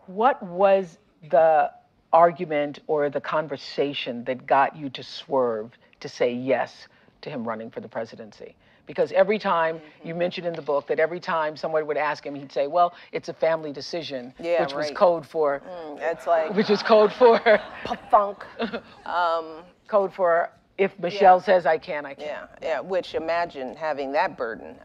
What was the argument or the conversation that got you to swerve to say yes to him running for the presidency? Because every time, you mentioned in the book that every time someone would ask him, he'd say, well, it's a family decision, yeah, which was code for, it's like, which is code for, funk. code for, if Michelle says I can, I can. Yeah, yeah, which imagine having that burden.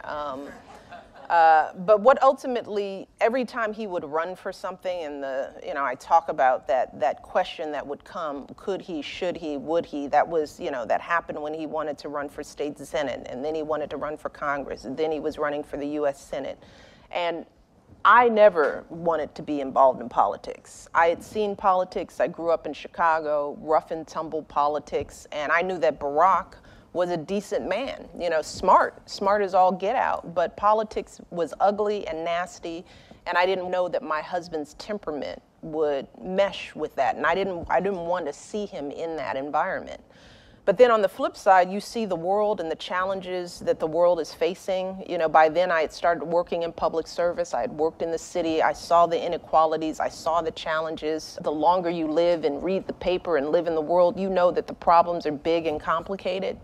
But what ultimately, every time he would run for something, and I talk about that question that would come, could he, should he, would he, that was, that happened when he wanted to run for state senate, and then he wanted to run for Congress, and then he was running for the US Senate. And I never wanted to be involved in politics. I had seen politics. I grew up in Chicago, rough and tumble politics, and I knew that Barack was a decent man, smart as all get out, but politics was ugly and nasty, and I didn't know that my husband's temperament would mesh with that, and I didn't want to see him in that environment. But then on the flip side, you see the world and the challenges that the world is facing. By then I had started working in public service. I had worked in the city. I saw the inequalities. I saw the challenges. The longer you live and read the paper and live in the world, you know that the problems are big and complicated.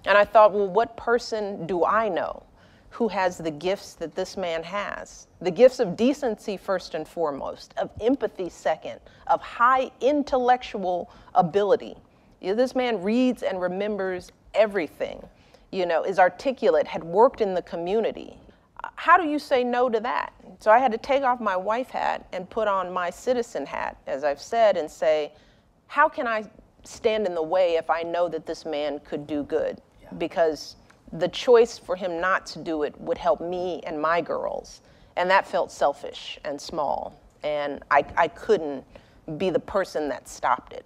And I thought, well, what person do I know who has the gifts that this man has? The gifts of decency first and foremost, of empathy second, of high intellectual ability. This man reads and remembers everything, is articulate, had worked in the community. How do you say no to that? So I had to take off my wife hat and put on my citizen hat, as I've said, and say, how can I stand in the way if I know that this man could do good? Because the choice for him not to do it would help me and my girls. And that felt selfish and small. And I couldn't be the person that stopped it.